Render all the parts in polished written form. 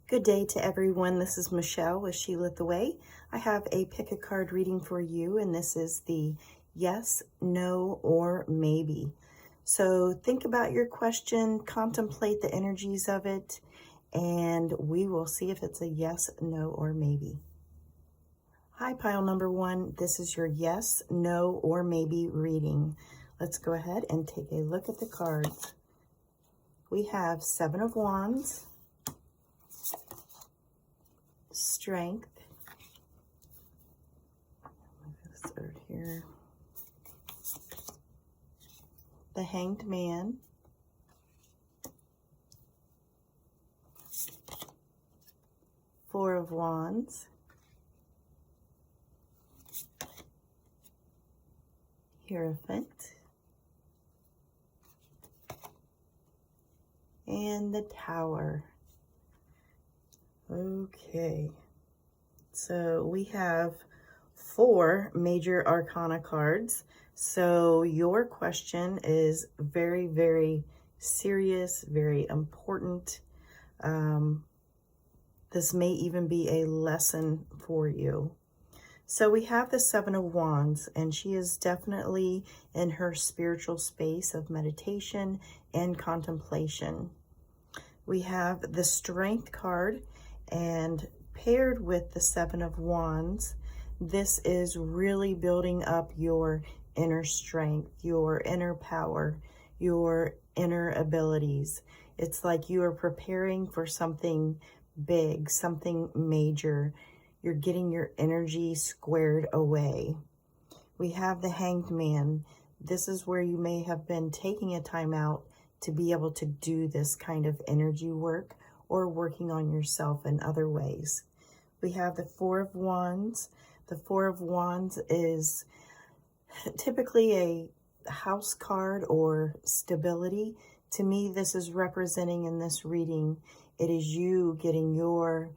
Good day to everyone. This is Michelle with She Lit the Way. I have a pick a card reading for you, and this is the yes, no, or maybe. So think about your question, contemplate the energies of it, and we will see if it's a yes, no, or maybe. Hi, pile number one. This is your yes, no, or maybe reading. Let's go ahead and take a look at the cards. We have Seven of Wands, Strength, third here, the Hanged Man, Four of Wands, Hierophant, and the Tower. Okay, so we have 4 major arcana cards. So your question is very, very serious, very important. This may even be a lesson for you. So we have the Seven of Wands, and she is definitely in her spiritual space of meditation and contemplation. We have the Strength card, and paired with the Seven of Wands, this is really building up your inner strength, your inner power, your inner abilities. It's like you are preparing for something big, something major. You're getting your energy squared away. We have the Hanged Man. This is where you may have been taking a time out to be able to do this kind of energy work or working on yourself in other ways. We have the Four of Wands. The Four of Wands is typically a house card or stability. To me, this is representing in this reading, it is you getting your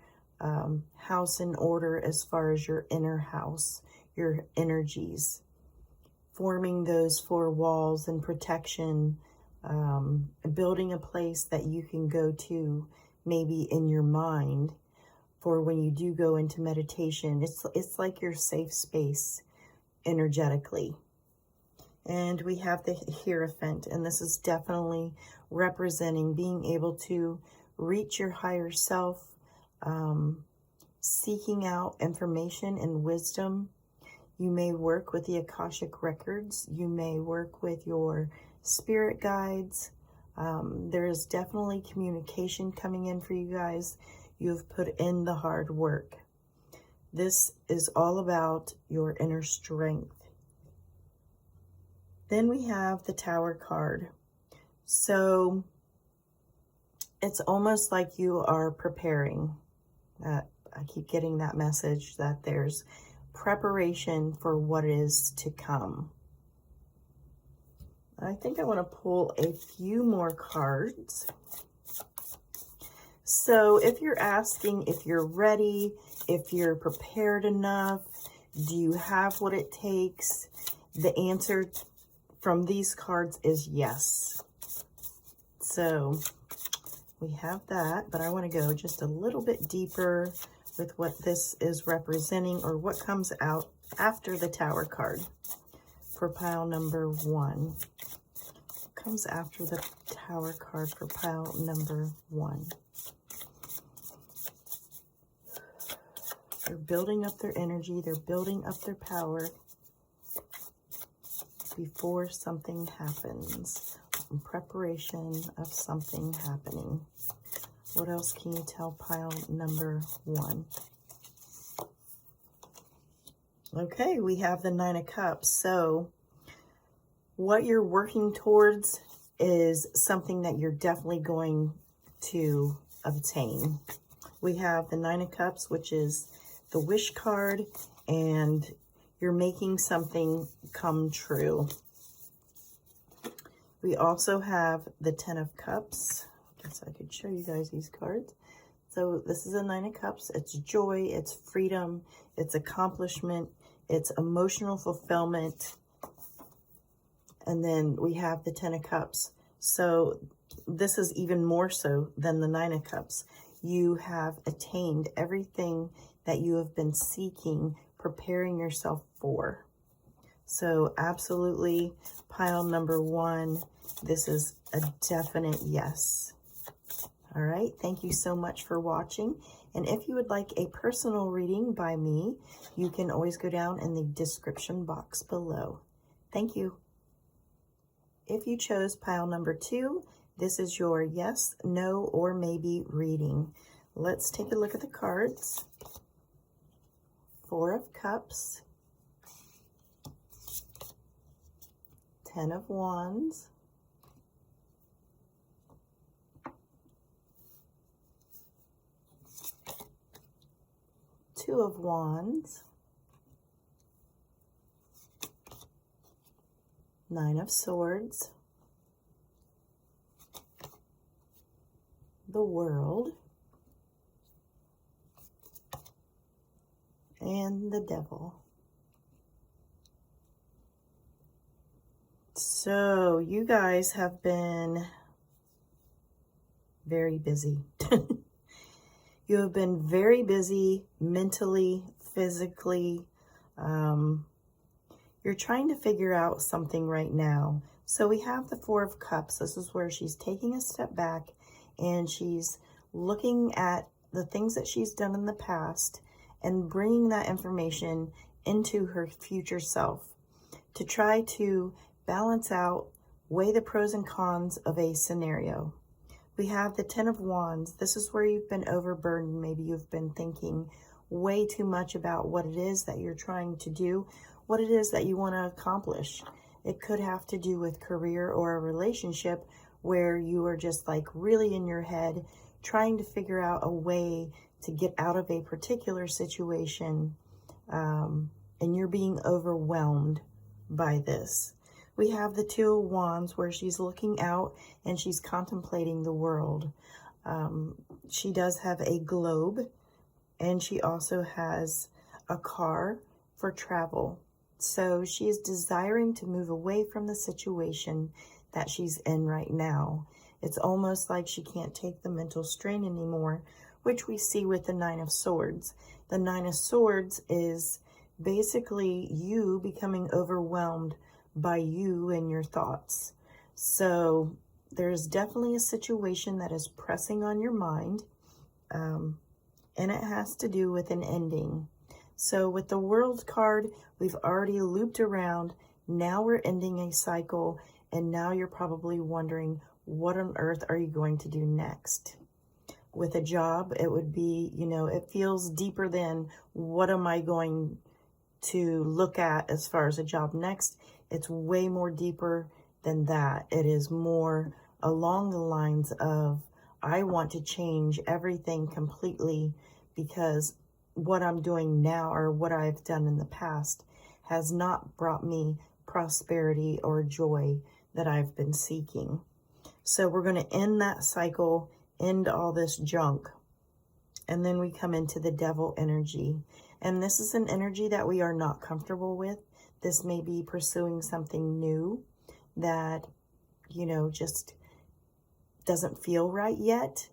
house in order as far as your inner house, your energies, forming those 4 walls and protection, building a place that you can go to maybe in your mind for when you do go into meditation. It's like your safe space energetically. And we have the Hierophant, and this is definitely representing being able to reach your higher self, seeking out information and wisdom. You may work with the Akashic Records. You may work with your spirit guides. There is definitely communication coming in for you guys. You've put in the hard work. This is all about your inner strength. Then we have the Tower card. So it's almost like you are preparing. I keep getting that message that there's preparation for what is to come. I think I want to pull a few more cards. So if you're asking if you're ready, if you're prepared enough, do you have what it takes? The answer from these cards is yes. So we have that, but I want to go just a little bit deeper with what this is representing, or what comes out after the Tower card for pile number 1. What comes after the Tower card for pile number 1? They're building up their energy. They're building up their power before something happens. In preparation of something happening. What else can you tell pile number 1? Okay, we have the Nine of Cups. So what you're working towards is something that you're definitely going to obtain. We have the Nine of Cups, which is the wish card, and you're making something come true. We also have the Ten of Cups. I guess I could show you guys these cards. So this is a Nine of Cups. It's joy, it's freedom, it's accomplishment, it's emotional fulfillment. And then we have the Ten of Cups. So this is even more so than the Nine of Cups. you have attained everything that you have been seeking, preparing yourself for. So absolutely, pile number 1, this is a definite yes. All right, thank you so much for watching. And if you would like a personal reading by me, you can always go down in the description box below. Thank you. If you chose pile number 2, this is your yes, no, or maybe reading. Let's take a look at the cards. 4 of Cups, 10 of Wands, Two of Wands, 9 of Swords, the World, and the Devil. So you guys have been very busy. You have been very busy mentally, physically. You're trying to figure out something right now. So we have the 4 of Cups. This is where she's taking a step back and she's looking at the things that she's done in the past and bringing that information into her future self to try to balance out, weigh the pros and cons of a scenario. We have the 10 of Wands. This is where you've been overburdened. Maybe you've been thinking way too much about what it is that you're trying to do, what it is that you want to accomplish. It could have to do with career or a relationship where you are just like really in your head trying to figure out a way to get out of a particular situation, and you're being overwhelmed by this. We have the 2 of Wands where she's looking out and she's contemplating the world. She does have a globe and she also has a car for travel. So she is desiring to move away from the situation that she's in right now. It's almost like she can't take the mental strain anymore, which we see with the 9 of Swords. The 9 of Swords is basically you becoming overwhelmed by you and your thoughts. So there's definitely a situation that is pressing on your mind, and it has to do with an ending. So with the World card, we've already looped around. Now we're ending a cycle, and now you're probably wondering, what on earth are you going to do next? With a job, it would be, you know, it feels deeper than what am I going to look at as far as a job next. It's way more deeper than that. It is more along the lines of, I want to change everything completely because what I'm doing now or what I've done in the past has not brought me prosperity or joy that I've been seeking. So we're going to end that cycle, end all this junk. And then we come into the Devil energy. And this is an energy that we are not comfortable with. This may be pursuing something new that, you know, just doesn't feel right yet.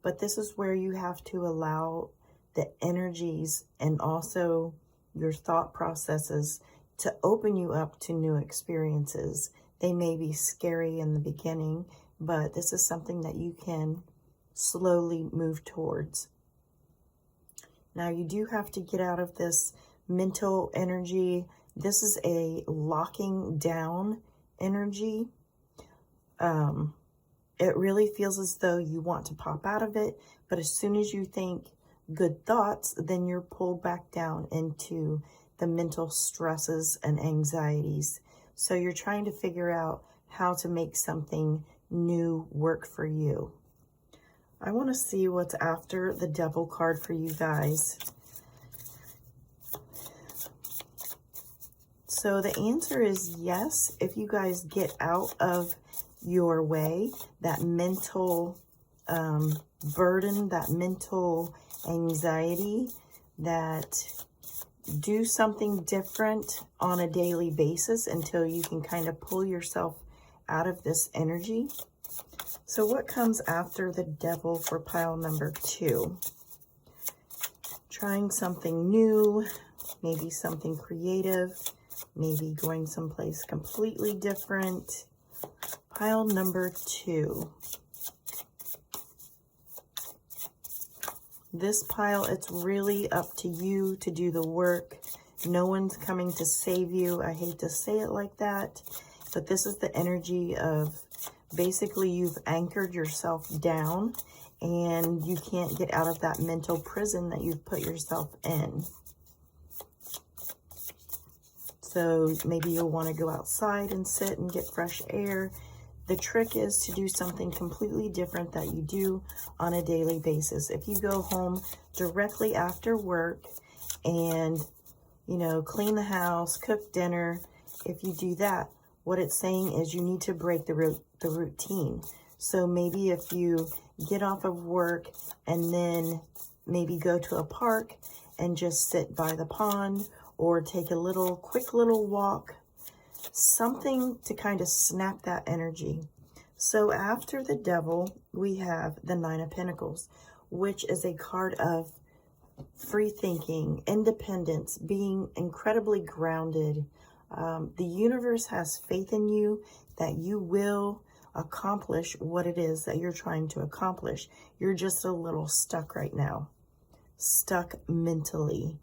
But this is where you have to allow the energies and also your thought processes to open you up to new experiences. They may be scary in the beginning, but this is something that you can slowly move towards. Now you do have to get out of this mental energy. This is a locking down energy. It really feels as though you want to pop out of it, but as soon as you think good thoughts, then you're pulled back down into the mental stresses and anxieties. So you're trying to figure out how to make something new work for you. I want to see what's after the Devil card for you guys. So the answer is yes. If you guys get out of your way, that mental burden, that mental anxiety, that do something different on a daily basis until you can kind of pull yourself out of this energy. So what comes after the Devil for pile number 2? Trying something new, maybe something creative, maybe going someplace completely different. Pile number 2. This pile, it's really up to you to do the work. No one's coming to save you. I hate to say it like that, but this is the energy of basically you've anchored yourself down and you can't get out of that mental prison that you've put yourself in. So maybe you'll want to go outside and sit and get fresh air. The trick is to do something completely different that you do on a daily basis. If you go home directly after work and, you know, clean the house, cook dinner, if you do that, what it's saying is you need to break the routine. So maybe if you get off of work and then maybe go to a park and just sit by the pond or take a quick little walk, something to kind of snap that energy. So after the Devil, we have the Nine of Pentacles, which is a card of free thinking, independence, being incredibly grounded. The universe has faith in you that you will accomplish what it is that you're trying to accomplish. You're just a little stuck right now, stuck mentally.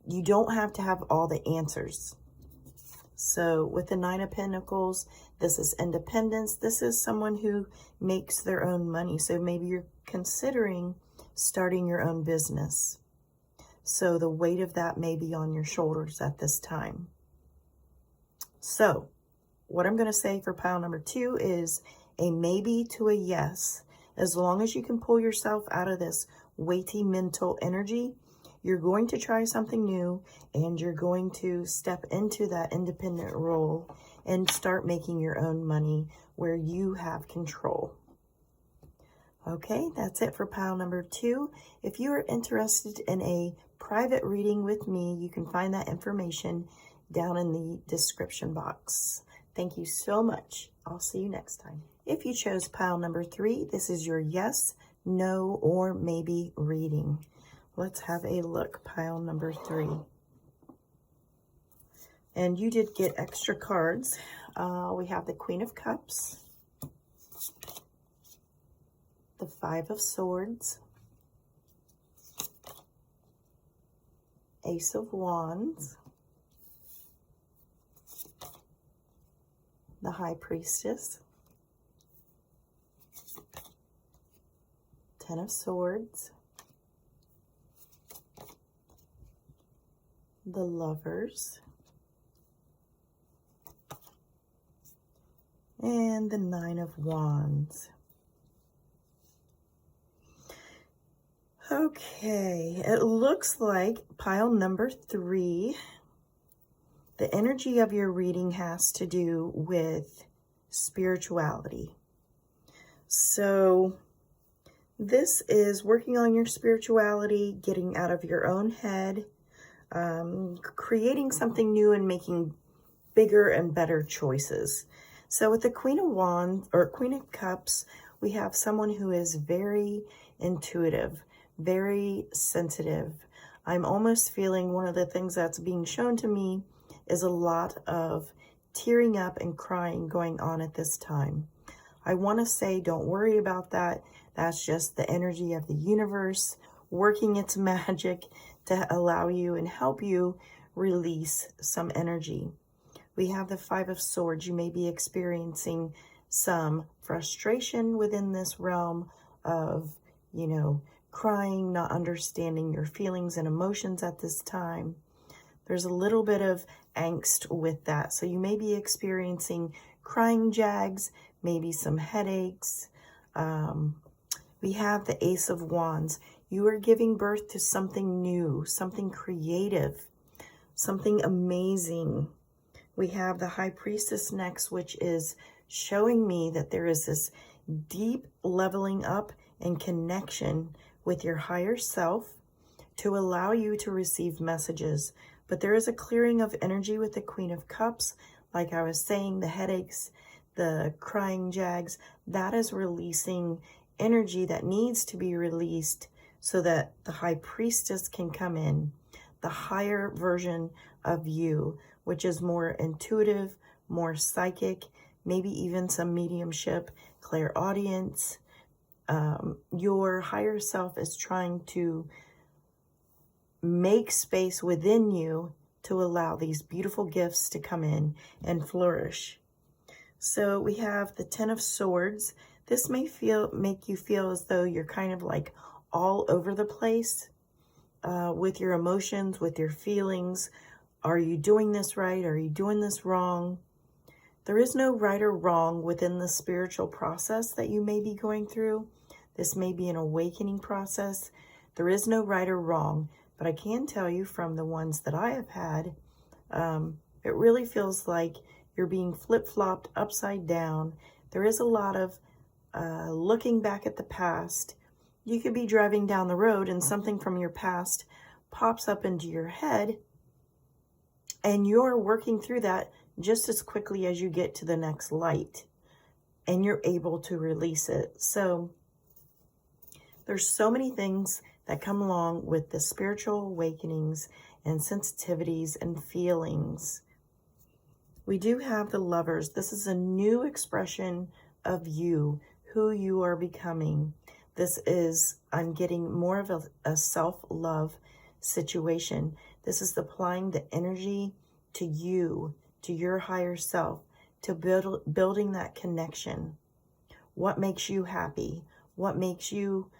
You don't have to have all the answers. So with the Nine of Pentacles, this is independence. This is someone who makes their own money. So maybe you're considering starting your own business. So the weight of that may be on your shoulders at this time. So what I'm going to say for pile number 2 is a maybe to a yes. As long as you can pull yourself out of this weighty mental energy, you're going to try something new and you're going to step into that independent role and start making your own money where you have control. Okay, that's it for pile number 2. If you are interested in a private reading with me, you can find that information down in the description box. Thank you so much. I'll see you next time. If you chose pile number 3, this is your yes, no, or maybe reading. Let's have a look, pile number 3. And you did get extra cards. We have the Queen of Cups, the Five of Swords, Ace of Wands, the High Priestess, Ten of Swords, the Lovers, and the Nine of Wands. Okay, it looks like pile number 3, the energy of your reading has to do with spirituality. So this is working on your spirituality, getting out of your own head, creating something new and making bigger and better choices. So with the Queen of Wands or Queen of Cups, we have someone who is very intuitive, very sensitive. I'm almost feeling one of the things that's being shown to me is a lot of tearing up and crying going on at this time. I want to say don't worry about that. That's just the energy of the universe working its magic to allow you and help you release some energy. We have the Five of Swords. You may be experiencing some frustration within this realm of, you know, crying, not understanding your feelings and emotions at this time. There's a little bit of angst with that. So you may be experiencing crying jags, maybe some headaches. We have the Ace of Wands. You are giving birth to something new, something creative, something amazing. We have the High Priestess next, which is showing me that there is this deep leveling up and connection with your higher self to allow you to receive messages. But there is a clearing of energy with the Queen of Cups. Like I was saying, the headaches, the crying jags, that is releasing energy that needs to be released so that the high priestess can come in, the higher version of you, which is more intuitive, more psychic, maybe even some mediumship, clairaudience. Your higher self is trying to make space within you to allow these beautiful gifts to come in and flourish. So we have the Ten of Swords. This may make you feel as though you're kind of like all over the place with your emotions, with your feelings. Are you doing this right? Are you doing this wrong? There is no right or wrong within the spiritual process that you may be going through. This may be an awakening process. There is no right or wrong, but I can tell you from the ones that I have had, it really feels like you're being flip-flopped upside down. There is a lot of looking back at the past. You could be driving down the road and something from your past pops up into your head, and you're working through that just as quickly as you get to the next light, and you're able to release it. So there's so many things that come along with the spiritual awakenings and sensitivities and feelings. We do have the Lovers. This is a new expression of you, who you are becoming. This is, I'm getting more of a self-love situation. This is applying the energy to you, to your higher self, to building that connection. What makes you happy? What makes you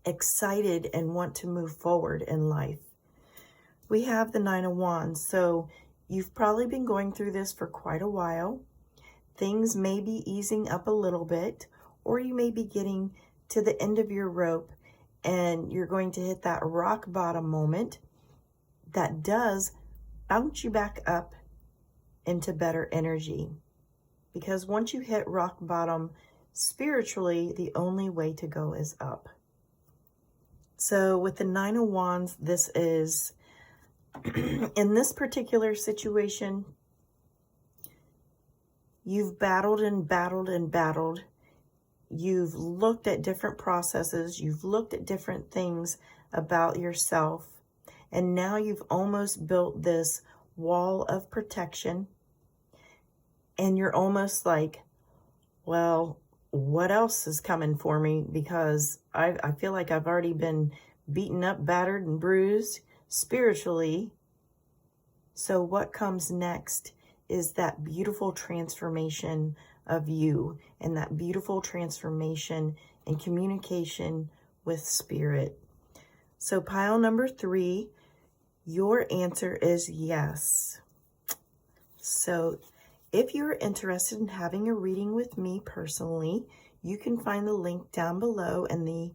excited and want to move forward in life? We have the Nine of Wands. So you've probably been going through this for quite a while. Things may be easing up a little bit, or you may be getting to the end of your rope and you're going to hit that rock bottom moment that does bounce you back up into better energy. Because once you hit rock bottom, spiritually, the only way to go is up. So with the Nine of Wands, this is, in this particular situation, you've battled and battled and battled. You've looked at different processes. You've looked at different things about yourself. And now you've almost built this wall of protection. And you're almost like, well, what else is coming for me? Because I feel like I've already been beaten up, battered, and bruised spiritually. So what comes next is that beautiful transformation of you and that beautiful transformation and communication with spirit. So pile number 3, your answer is yes. So if you're interested in having a reading with me personally, you can find the link down below in the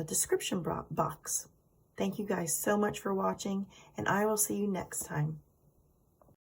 description box. Thank you guys so much for watching, and I will see you next time.